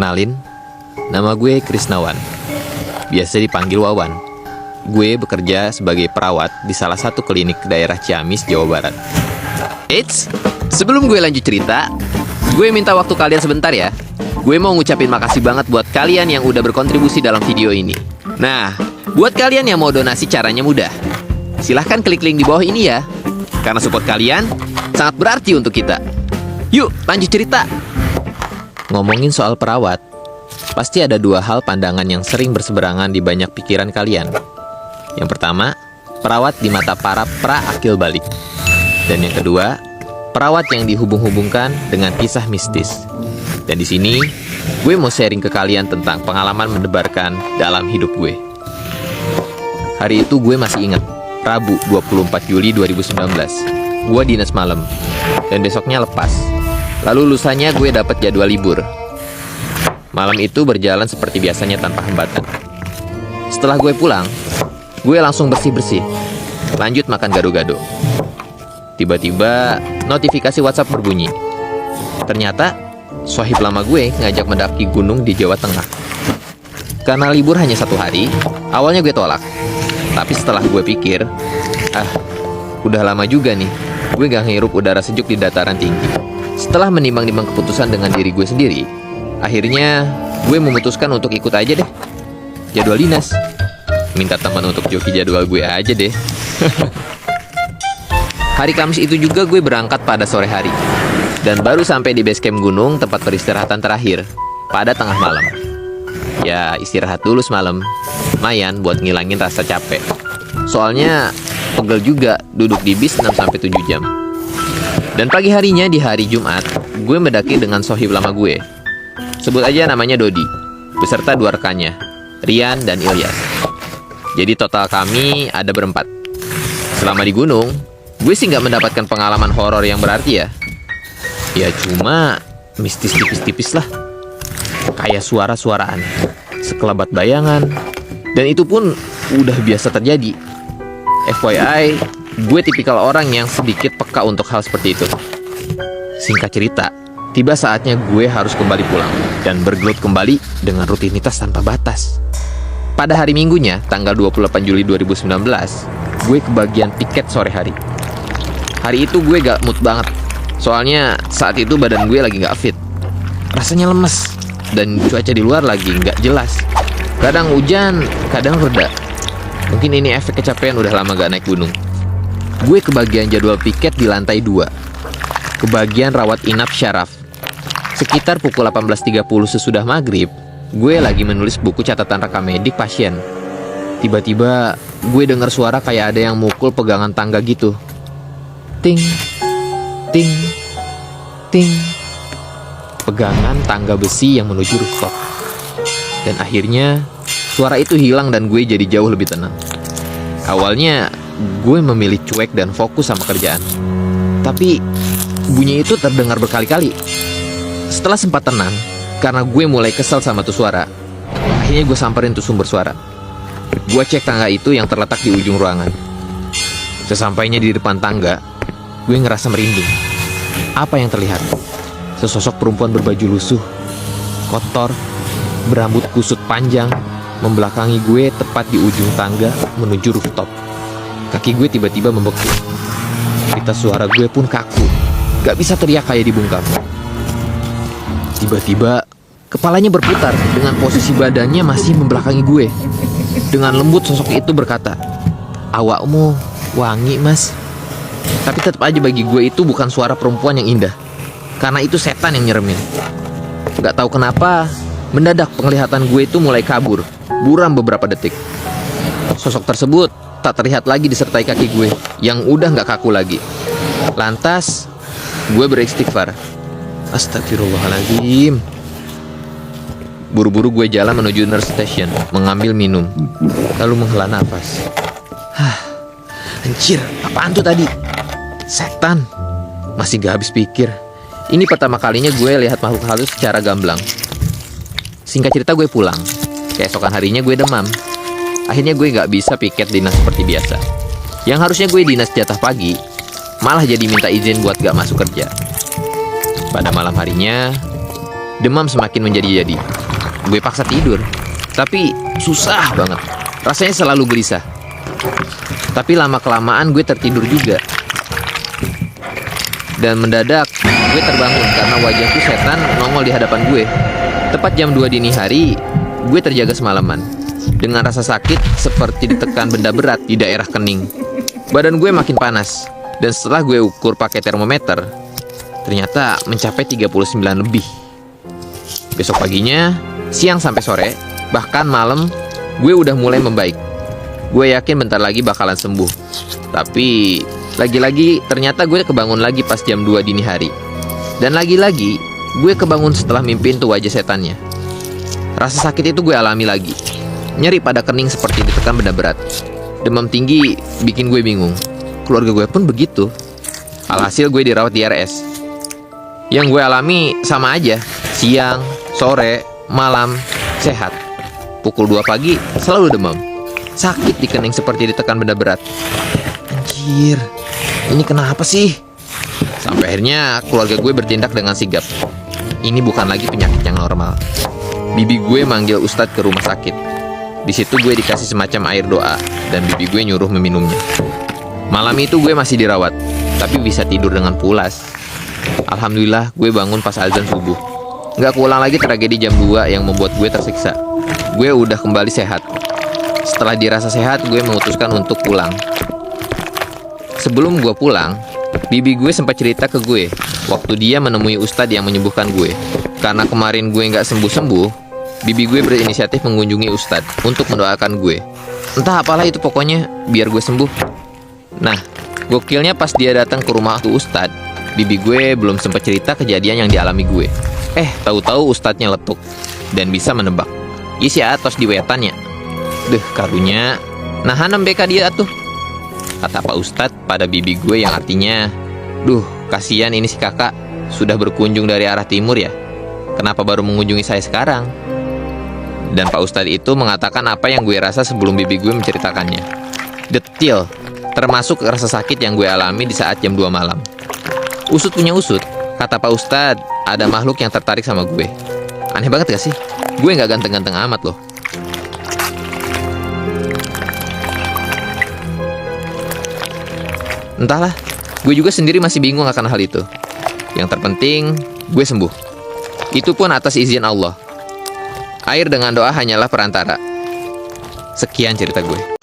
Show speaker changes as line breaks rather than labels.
Kenalin, nama gue Krisnawan. Biasa dipanggil Wawan. Gue bekerja sebagai perawat di salah satu klinik daerah Ciamis, Jawa Barat. Eits, sebelum gue lanjut cerita, gue minta waktu kalian sebentar ya. Gue mau ngucapin makasih banget buat kalian yang udah berkontribusi dalam video ini. Nah, buat kalian yang mau donasi caranya mudah. Silahkan klik link di bawah ini ya. Karena support kalian sangat berarti untuk kita. Yuk, lanjut cerita. Ngomongin soal perawat, pasti ada dua hal pandangan yang sering berseberangan di banyak pikiran kalian. Yang pertama, perawat di mata para pra-akil balik. Dan yang kedua, perawat yang dihubung-hubungkan dengan kisah mistis. Dan di sini, gue mau sharing ke kalian tentang pengalaman mendebarkan dalam hidup gue. Hari itu gue masih ingat, Rabu 24 Juli 2019. Gue dinas malam, dan besoknya lepas. Lalu lusanya gue dapat jadwal libur. Malam itu berjalan seperti biasanya tanpa hambatan. Setelah gue pulang, gue langsung bersih-bersih. Lanjut makan gado-gado. Tiba-tiba notifikasi WhatsApp berbunyi. Ternyata sohib lama gue ngajak mendaki gunung di Jawa Tengah. Karena libur hanya 1 hari, awalnya gue tolak. Tapi setelah gue pikir, udah lama juga nih gue gak ngirup udara sejuk di dataran tinggi. Setelah menimbang-nimbang keputusan dengan diri gue sendiri, akhirnya gue memutuskan untuk ikut aja deh. Jadwal dinas. Minta teman untuk joki jadwal gue aja deh. Hari Kamis itu juga gue berangkat pada sore hari. Dan baru sampai di base camp gunung, tempat peristirahatan terakhir, pada tengah malam. Ya, istirahat dulu semalam. Lumayan buat ngilangin rasa capek. Soalnya pegel juga duduk di bis 6-7 jam. Dan pagi harinya di hari Jumat, gue mendaki dengan sohib lama gue. Sebut aja namanya Dodi, beserta 2 rekannya, Rian dan Ilyas. Jadi total kami ada berempat. Selama di gunung, gue sih nggak mendapatkan pengalaman horor yang berarti ya. Ya cuma mistis tipis-tipis lah. Kayak suara-suara aneh, sekelebat bayangan. Dan itu pun udah biasa terjadi. FYI, gue tipikal orang yang sedikit peka untuk hal seperti itu. Singkat cerita, tiba saatnya gue harus kembali pulang dan bergelut kembali dengan rutinitas tanpa batas. Pada hari Minggunya, tanggal 28 Juli 2019, gue kebagian piket sore hari. Hari itu gue gak mood banget. Soalnya saat itu badan gue lagi gak fit. Rasanya lemes dan cuaca di luar lagi gak jelas. Kadang hujan, kadang reda. Mungkin ini efek kecapean udah lama gak naik gunung. Gue kebagian jadwal piket di lantai 2. Kebagian rawat inap syaraf. Sekitar pukul 18.30 sesudah maghrib, gue lagi menulis buku catatan rekam medik pasien. Tiba-tiba gue dengar suara kayak ada yang mukul pegangan tangga gitu. Ting, ting, ting. Pegangan tangga besi yang menuju rooftop. Dan akhirnya suara itu hilang dan gue jadi jauh lebih tenang. Awalnya gue memilih cuek dan fokus sama kerjaan. Tapi bunyi itu terdengar berkali-kali. Setelah sempat tenang, karena gue mulai kesal sama tuh suara, akhirnya gue samperin tuh sumber suara. Gue cek tangga itu yang terletak di ujung ruangan. Sesampainya di depan tangga, gue ngerasa merinding. Apa yang terlihat? Sesosok perempuan berbaju lusuh, kotor, berambut kusut panjang, membelakangi gue tepat di ujung tangga menuju rooftop. Kaki gue tiba-tiba membeku. Cerita suara gue pun kaku. Gak bisa teriak kayak dibungkam. Tiba-tiba kepalanya berputar dengan posisi badannya masih membelakangi gue. Dengan lembut sosok itu berkata, "Awakmu wangi mas." Tapi tetap aja bagi gue itu bukan suara perempuan yang indah. Karena itu setan yang nyeremin. Gak tahu kenapa, mendadak penglihatan gue itu mulai kabur, buram beberapa detik. Sosok tersebut tak terlihat lagi disertai kaki gue yang udah gak kaku lagi. Lantas, gue beristighfar. Astagfirullahaladzim. Buru-buru gue jalan menuju nurse station, mengambil minum, lalu menghela nafas. Anjir, apaan tuh tadi? Setan. Masih gak habis pikir. Ini pertama kalinya gue lihat makhluk halus secara gamblang. Singkat cerita gue pulang. Keesokan harinya gue demam. Akhirnya gue gak bisa piket dinas seperti biasa. Yang harusnya gue dinas jatah pagi, malah jadi minta izin buat gak masuk kerja. Pada malam harinya, demam semakin menjadi-jadi. gue paksa tidur. Tapi susah banget. Rasanya selalu gelisah. Tapi lama-kelamaan gue tertidur juga. Dan mendadak gue terbangun karena wajahku setan nongol di hadapan gue. Tepat jam 2 dini hari, gue terjaga semalaman dengan rasa sakit seperti ditekan benda berat di daerah kening. Badan gue makin panas. Dan setelah gue ukur pakai termometer, ternyata mencapai 39 lebih. Besok paginya, siang sampai sore, bahkan malam, gue udah mulai membaik. Gue yakin bentar lagi bakalan sembuh. Tapi lagi-lagi ternyata gue kebangun lagi pas jam 2 dini hari. Dan lagi-lagi gue kebangun setelah mimpiin tuh wajah setannya. Rasa sakit itu gue alami lagi. Nyeri pada kening seperti ditekan benda berat. Demam tinggi bikin gue bingung. Keluarga gue pun begitu. Alhasil gue dirawat di RS. Yang gue alami sama aja. Siang, sore, malam, sehat. Pukul 2 pagi selalu demam. Sakit di kening seperti ditekan benda berat. Anjir, ini kenapa sih? Sampai akhirnya keluarga gue bertindak dengan sigap. Ini bukan lagi penyakit yang normal. Bibi gue manggil ustadz ke rumah sakit. Di situ gue dikasih semacam air doa dan bibi gue nyuruh meminumnya. Malam itu gue masih dirawat, tapi bisa tidur dengan pulas. Alhamdulillah gue bangun pas azan subuh. Gak keulang lagi tragedi jam 2 yang membuat gue tersiksa. Gue udah kembali sehat. Setelah dirasa sehat, gue memutuskan untuk pulang. Sebelum gue pulang, bibi gue sempat cerita ke gue waktu dia menemui ustadz yang menyembuhkan gue. Karena kemarin gue gak sembuh-sembuh, bibi gue berinisiatif mengunjungi ustadz untuk mendoakan gue. Entah apalah itu pokoknya, biar gue sembuh. Nah, gokilnya pas dia datang ke rumah tuh ustadz, bibi gue belum sempat cerita kejadian yang dialami gue. Tahu-tahu ustadznya letuk dan bisa menebak isi atos di wetannya. Deh, karunya nahan BK dia tuh. Kata Pak Ustadz pada bibi gue yang artinya, duh, kasihan ini si kakak sudah berkunjung dari arah timur ya. Kenapa baru mengunjungi saya sekarang? Dan Pak Ustadz itu mengatakan apa yang gue rasa sebelum bibi gue menceritakannya. Detil, termasuk rasa sakit yang gue alami di saat jam 2 malam. Usut punya usut, kata Pak Ustadz, ada makhluk yang tertarik sama gue. Aneh banget gak sih? Gue gak ganteng-ganteng amat loh. Entahlah, gue juga sendiri masih bingung akan hal itu. Yang terpenting, gue sembuh. Itu pun atas izin Allah. Air dengan doa hanyalah perantara. Sekian cerita gue.